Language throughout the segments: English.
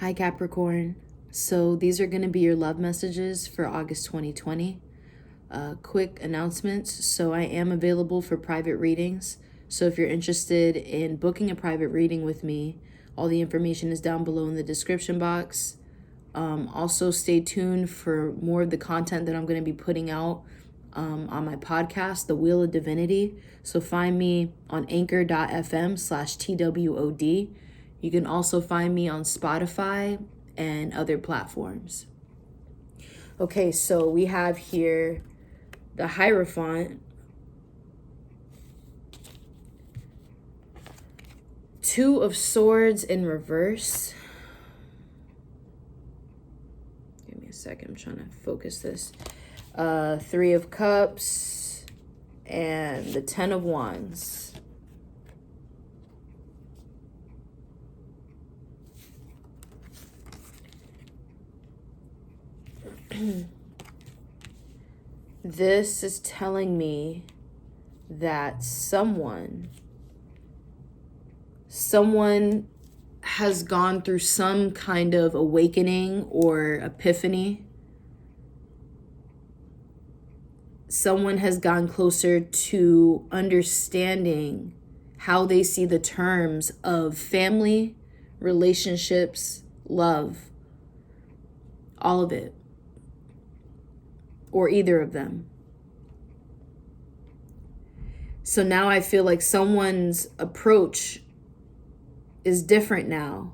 Hi Capricorn. So these are going to be your love messages for August 2020. Quick announcements. So I am available for private readings. So if you're interested in booking a private reading with me, all the information is down below in the description box. Also stay tuned for more of the content that I'm going to be putting out on my podcast, The Wheel of Divinity. So find me on anchor.fm/TWOD. You can also find me on Spotify and other platforms. Okay, so we have here the Hierophant, Two of Swords in reverse. Give me a second, I'm trying to focus this. Three of Cups and the Ten of Wands. This is telling me that someone has gone through some kind of awakening or epiphany. Someone has gone closer to understanding how they see the terms of family, relationships, love, all of it, or either of them. So now I feel like someone's approach is different now.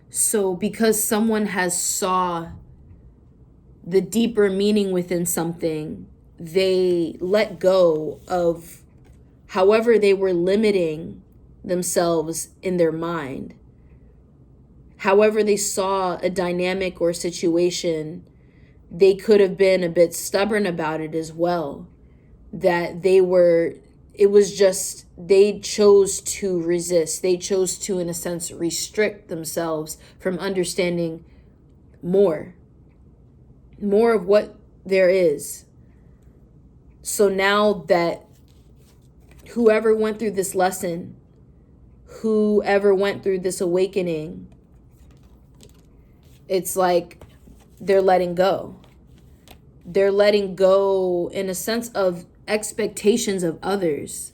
So because someone has saw the deeper meaning within something, they let go of however they were limiting themselves in their mind. However they saw a dynamic or situation, they could have been a bit stubborn about it as well. That they chose to resist. They chose to, in a sense, restrict themselves from understanding more of what there is. So now that whoever went through this lesson, whoever went through this awakening, it's like they're letting go. They're letting go in a sense of expectations of others,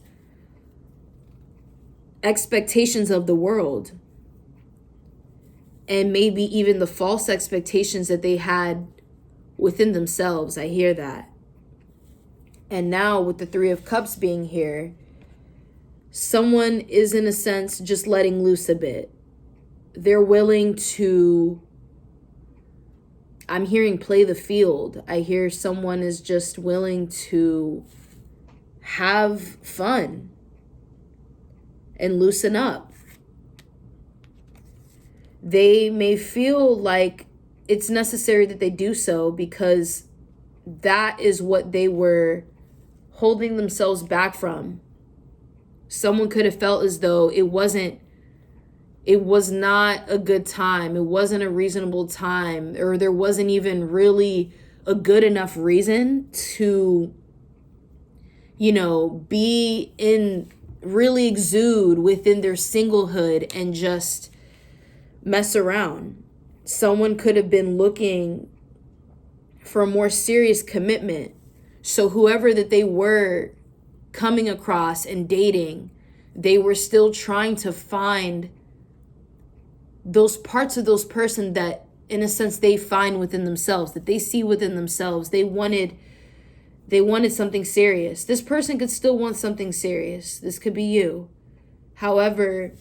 expectations of the world, and maybe even the false expectations that they had within themselves. I hear that. And now with the Three of Cups being here, someone is in a sense just letting loose a bit. They're willing to, I'm hearing play the field. I hear someone is just willing to have fun and loosen up. They may feel like it's necessary that they do so because that is what they were holding themselves back from. Someone could have felt as though it was not a good time. It wasn't a reasonable time, or there wasn't even really a good enough reason to, really exude within their singlehood and just mess around. Someone could have been looking for a more serious commitment. So whoever that they were coming across and dating, they were still trying to find those parts of those person that, in a sense, they find within themselves, that they see within themselves. They wanted something serious. This person could still want something serious. This could be you. However,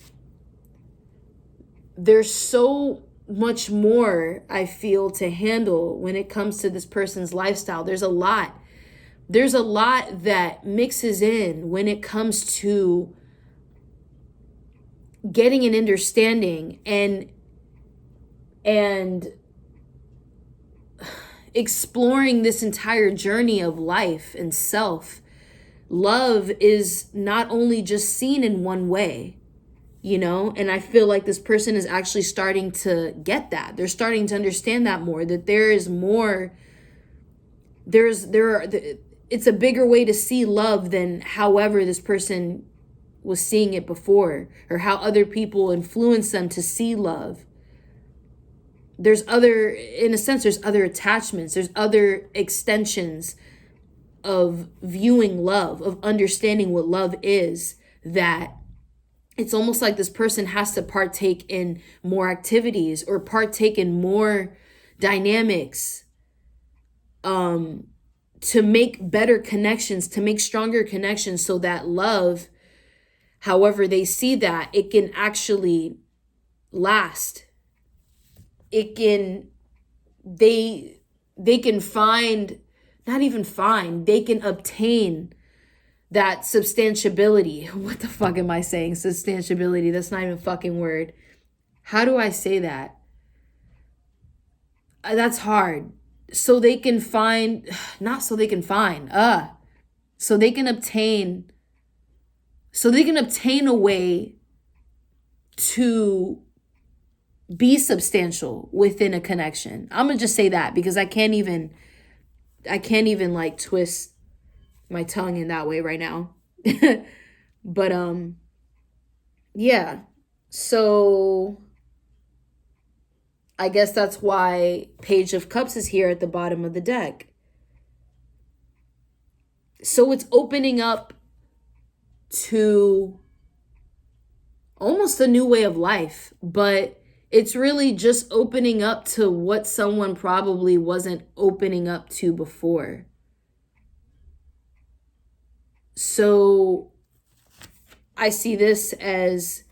there's so much more, I feel, to handle when it comes to this person's lifestyle. There's a lot that mixes in when it comes to getting an understanding and exploring this entire journey of life and self. Love is not only just seen in one way, and I feel like this person is actually starting to get that. They're starting to understand that more, that there is more. It's a bigger way to see love than however this person was seeing it before, or how other people influence them to see love. in a sense, there's other attachments, there's other extensions of viewing love, of understanding what love is, that it's almost like this person has to partake in more activities or partake in more dynamics to make better connections, to make stronger connections, so that love, however they see that, it can actually last. It can, they can find, not even find, they can obtain that substantiability. What the fuck am I saying? Substantiability. That's not even a fucking word. How do I say that? That's hard. So they can find, not so they can find, so they can obtain a way to be substantial within a connection. I'm gonna just say that because I can't even like twist my tongue in that way right now. But yeah, so I guess that's why Page of Cups is here at the bottom of the deck. So it's opening up to almost a new way of life, but it's really just opening up to what someone probably wasn't opening up to before. So I see this as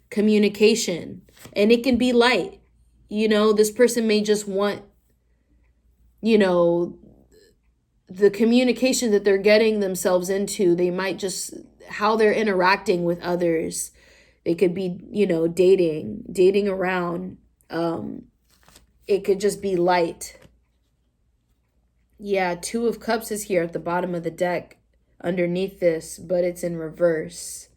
communication, and it can be light. You know, this person may just want, you know, the communication that they're getting themselves into. They might just, how they're interacting with others. They could be, you know, dating around. It could just be light. Yeah, Two of Cups is here at the bottom of the deck underneath this, but it's in reverse.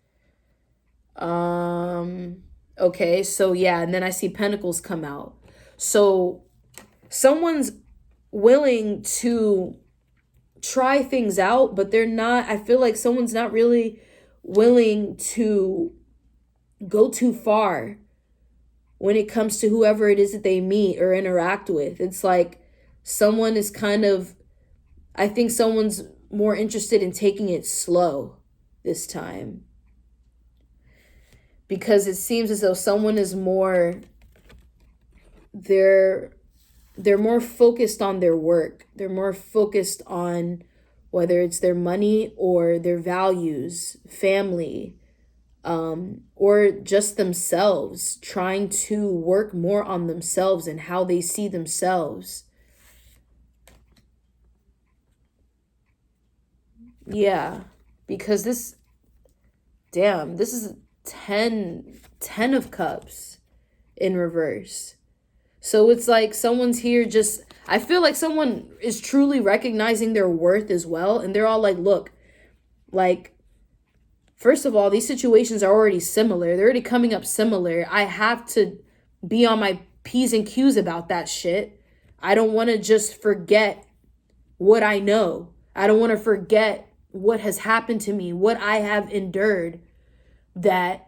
Okay, so yeah, and then I see Pentacles come out. So someone's willing to try things out, but they're not, I feel like someone's not really willing to go too far when it comes to whoever it is that they meet or interact with. It's like someone is kind of, I think someone's more interested in taking it slow this time. Because it seems as though someone is more, they're more focused on their work. They're more focused on whether it's their money or their values, family, or just themselves, trying to work more on themselves and how they see themselves. Yeah, because this is 10 of Cups in reverse. So it's like someone's here just, I feel like someone is truly recognizing their worth as well. And they're all like, look, like, first of all, these situations are already similar. They're already coming up similar. I have to be on my P's and Q's about that shit. I don't want to just forget what I know. I don't want to forget what has happened to me, what I have endured, that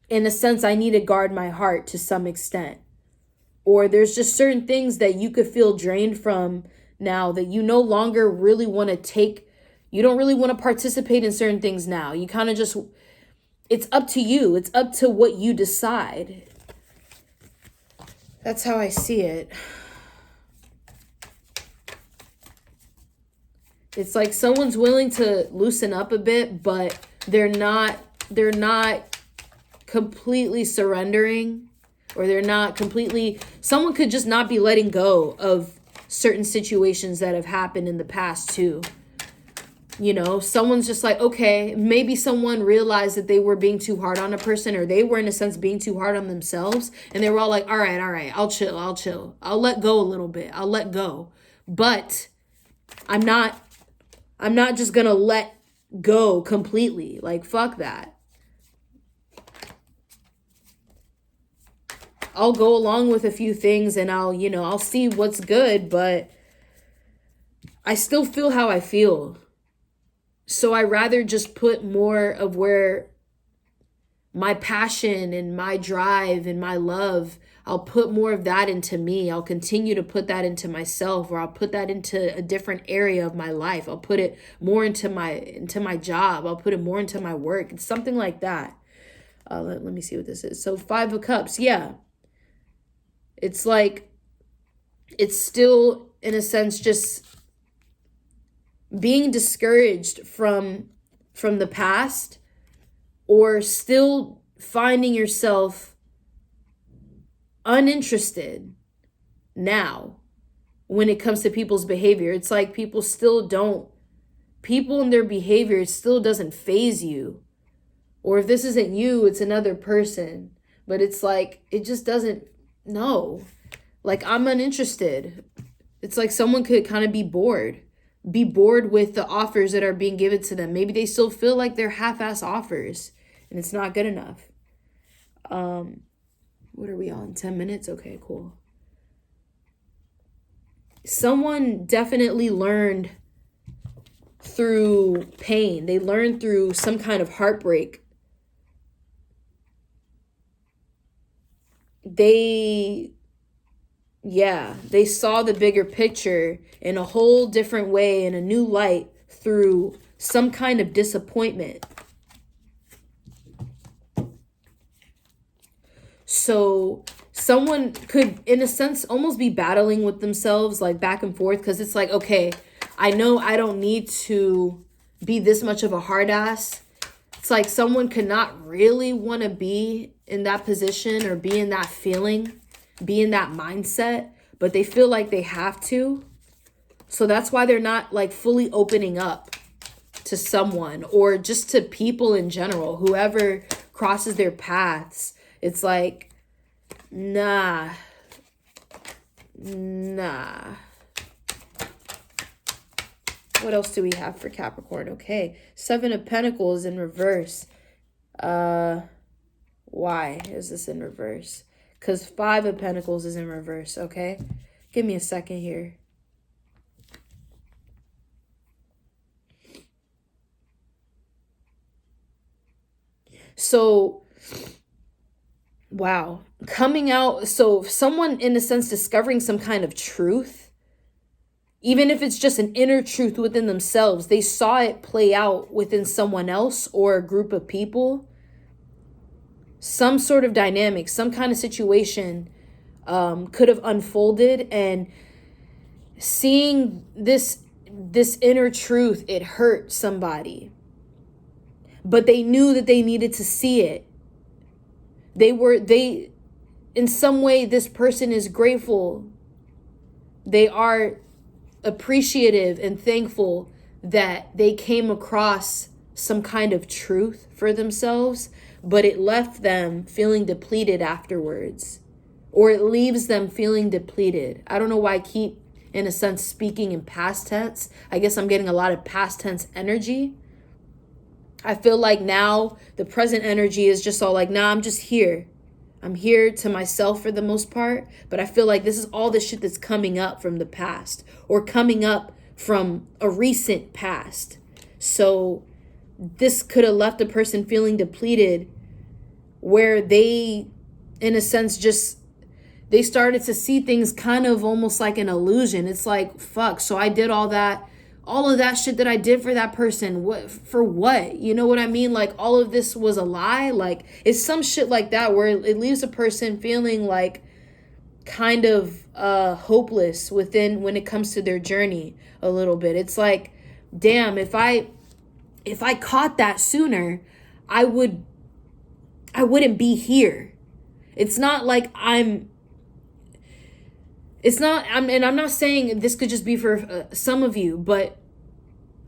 in a sense I need to guard my heart to some extent. Or there's just certain things that you could feel drained from now, that you no longer really want to take. You don't really want to participate in certain things now. You kind of just, it's up to you. It's up to what you decide. That's how I see it. It's like someone's willing to loosen up a bit, but they're not completely surrendering, or they're not completely, someone could just not be letting go of certain situations that have happened in the past too. You know, someone's just like, okay, maybe someone realized that they were being too hard on a person, or they were in a sense being too hard on themselves. And they were all like, all right, I'll chill. I'll let go a little bit. I'll let go. But I'm not just going to let go completely. Like, fuck that. I'll go along with a few things and I'll see what's good, but I still feel how I feel. So I rather just put more of where my passion and my drive and my love, I'll put more of that into me. I'll continue to put that into myself, or I'll put that into a different area of my life. I'll put it more into my job. I'll put it more into my work. It's something like that. Let me see what this is. So 5 of Cups. Yeah. It's like, it's still, in a sense, just being discouraged from the past, or still finding yourself uninterested now when it comes to people's behavior. It's like people and their behavior, it still doesn't faze you. Or if this isn't you, it's another person. But it's like, it just doesn't, no. Like, I'm uninterested. It's like someone could kind of be bored with the offers that are being given to them. Maybe they still feel like they're half-ass offers and it's not good enough. What are we on? 10 minutes? Okay, cool. Someone definitely learned through pain. They learned through some kind of heartbreak. They saw the bigger picture in a whole different way, in a new light, through some kind of disappointment. So someone could, in a sense, almost be battling with themselves, like back and forth, because it's like, okay, I know I don't need to be this much of a hard ass. It's like someone could not really want to be in that position or be in that feeling, be in that mindset, but they feel like they have to. So that's why they're not like fully opening up to someone, or just to people in general, whoever crosses their paths. It's like, nah. What else do we have for Capricorn? Okay, 7 of Pentacles in reverse. Why is this in reverse? Because 5 of Pentacles is in reverse, okay? Give me a second here. So, wow. Coming out, so someone, in a sense, discovering some kind of truth, even if it's just an inner truth within themselves, they saw it play out within someone else or a group of people. Some sort of dynamic, some kind of situation could have unfolded, and seeing this inner truth, it hurt somebody. But they knew that they needed to see it. In some way, this person is grateful. They are appreciative and thankful that they came across some kind of truth for themselves, but it left them feeling depleted afterwards, or it leaves them feeling depleted. I don't know why I keep, in a sense, speaking in past tense. I guess I'm getting a lot of past tense energy. I feel like now the present energy is just all like, nah, I'm just here. I'm here to myself for the most part, but I feel like this is all the shit that's coming up from the past, or coming up from a recent past. So this could have left a person feeling depleted, where they, in a sense, they started to see things kind of almost like an illusion. It's like, fuck, so I did all of that shit that I did for that person. For what? You know what I mean? Like, all of this was a lie. Like, it's some shit like that where it leaves a person feeling like kind of hopeless when it comes to their journey a little bit. It's like, damn, if I caught that sooner, I wouldn't be here. It's not like I'm not saying this could just be for some of you, but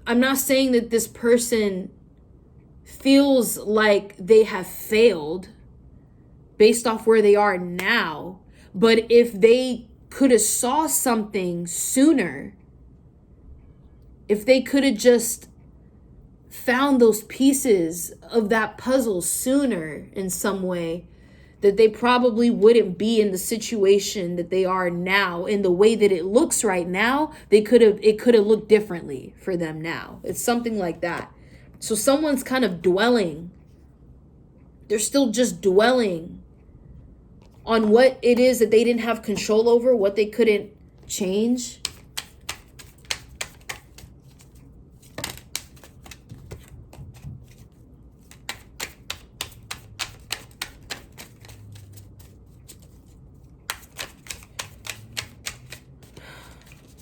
I'm not saying that this person feels like they have failed based off where they are now. But if they could have saw something sooner, if they could have just found those pieces of that puzzle sooner in some way, that they probably wouldn't be in the situation that they are now. In the way that it looks right now, it could have looked differently for them now. It's something like that. So someone's kind of dwelling. They're still just dwelling on what it is that they didn't have control over, what they couldn't change.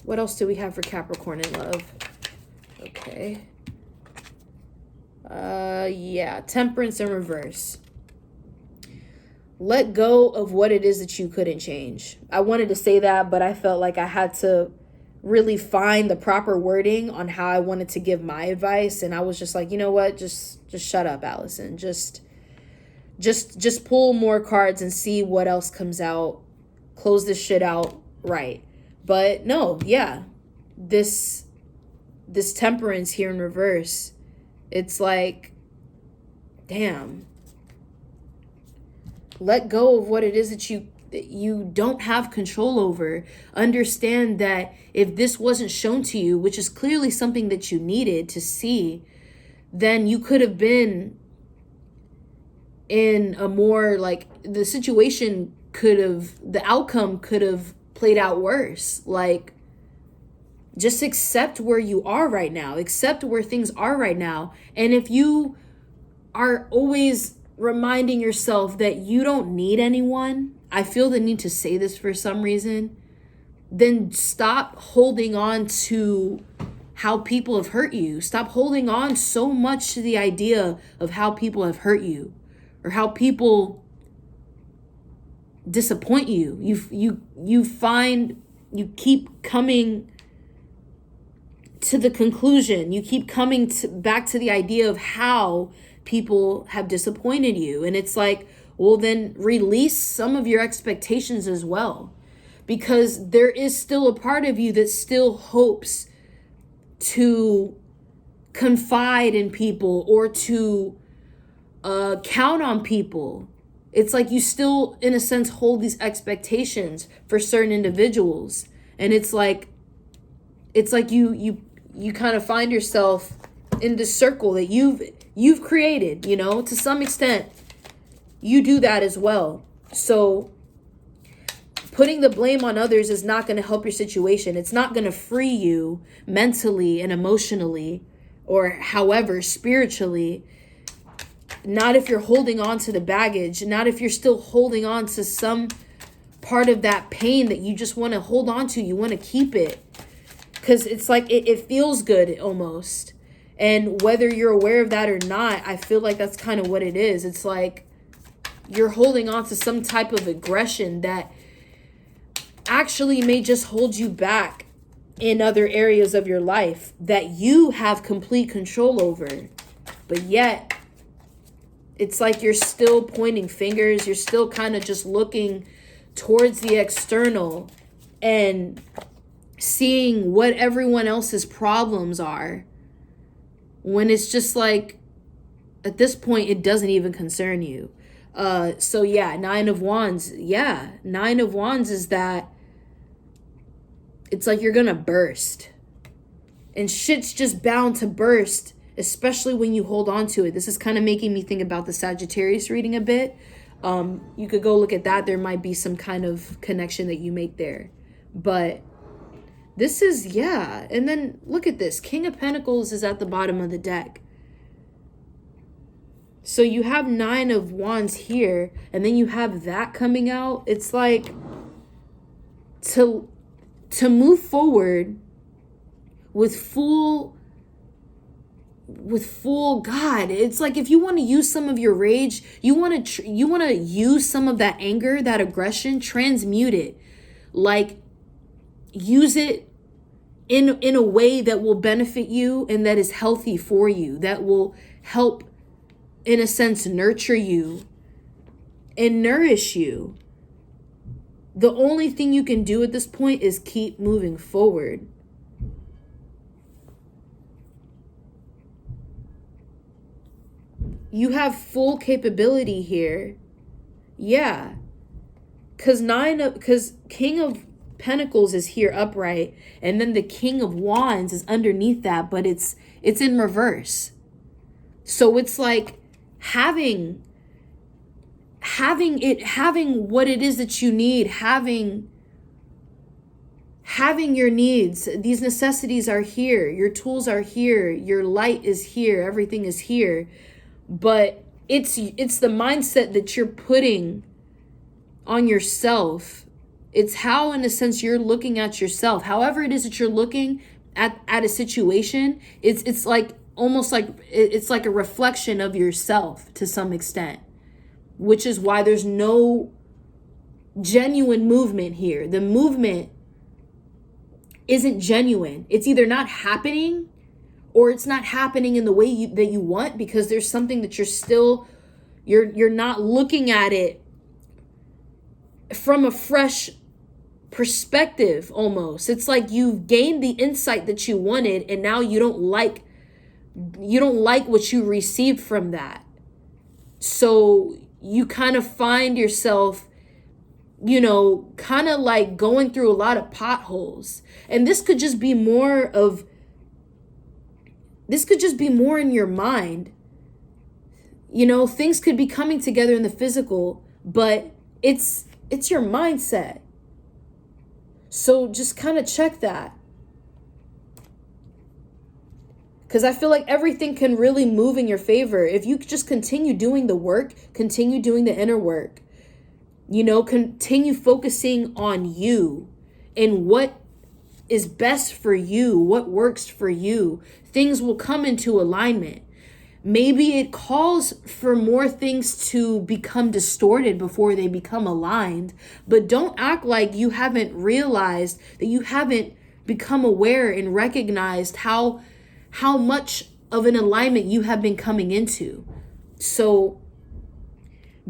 What else do we have for Capricorn in love? Okay. Yeah, Temperance in reverse. Let go of what it is that you couldn't change. I wanted to say that, but I felt like I had to really find the proper wording on how I wanted to give my advice. And I was just like, you know what? Just shut up, Allison. Just pull more cards and see what else comes out. Close this shit out right. But no, yeah. This Temperance here in reverse, it's like, damn. Let go of what it is that you don't have control over. Understand that if this wasn't shown to you, which is clearly something that you needed to see, then you could have been in a more, like, the situation the outcome could have played out worse. Like, just accept where you are right now. Accept where things are right now. And if you are always reminding yourself that you don't need anyone, I feel the need to say this for some reason, then stop holding on to how people have hurt you. Stop holding on so much to the idea of how people have hurt you or how people disappoint you. You keep coming to the conclusion. You keep coming back to the idea of how people have disappointed you. And it's like, well, then release some of your expectations as well. Because there is still a part of you that still hopes to confide in people or to count on people. It's like you still, in a sense, hold these expectations for certain individuals. And it's like you kind of find yourself in this circle that you've created, to some extent. You do that as well. So putting the blame on others is not going to help your situation. It's not going to free you mentally and emotionally, or however, spiritually. Not if you're holding on to the baggage, not if you're still holding on to some part of that pain that you just want to hold on to. You want to keep it because it's like it feels good almost. And whether you're aware of that or not, I feel like that's kind of what it is. It's like you're holding on to some type of aggression that actually may just hold you back in other areas of your life that you have complete control over. But yet, it's like you're still pointing fingers. You're still kind of just looking towards the external and seeing what everyone else's problems are, when it's just like, at this point, it doesn't even concern you. So yeah, Nine of Wands. Yeah, Nine of Wands is that it's like you're gonna burst. And shit's just bound to burst, especially when you hold on to it. This is kind of making me think about the Sagittarius reading a bit. You could go look at that. There might be some kind of connection that you make there. But this is, yeah. And then look at this. King of Pentacles is at the bottom of the deck. So you have Nine of Wands here, and then you have that coming out. It's like to move forward with full God. It's like if you want to use some of your rage, you want to use some of that anger, that aggression, transmute it. Like use it in a way that will benefit you and that is healthy for you, that will help, in a sense, nurture you and nourish you. The only thing you can do at this point is keep moving forward. You have full capability here. Yeah. Because King of Pentacles is here upright, and then the King of Wands is underneath that, but it's in reverse. So it's like having having what it is that you need, having your needs, these necessities are here, your tools are here, your light is here, everything is here. But it's the mindset that you're putting on yourself. It's how, in a sense, you're looking at yourself. However it is that you're looking at a situation, it's like almost like it's like a reflection of yourself to some extent, which is why there's no genuine movement here. The movement isn't genuine. It's either not happening or it's not happening in the way that you want, because there's something that you're not looking at it from a fresh perspective almost. It's like you've gained the insight that you wanted, and now you don't like what you received from that. So you kind of find yourself, kind of like going through a lot of potholes. And this could just be more in your mind. Things could be coming together in the physical, but it's your mindset. So just kind of check that. Because I feel like everything can really move in your favor if you just continue doing the work, continue doing the inner work. Continue focusing on you and what is best for you, what works for you. Things will come into alignment. Maybe it calls for more things to become distorted before they become aligned, but don't act like you haven't realized, that you haven't become aware and recognized how much of an alignment you have been coming into. So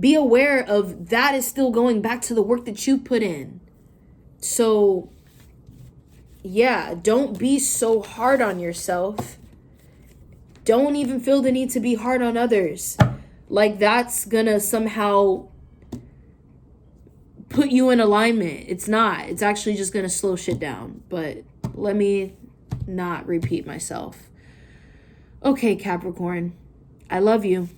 be aware of that is still going back to the work that you put in. So yeah, don't be so hard on yourself. Don't even feel the need to be hard on others. Like that's gonna somehow put you in alignment. It's not. It's actually just gonna slow shit down. But let me not repeat myself. Okay, Capricorn, I love you.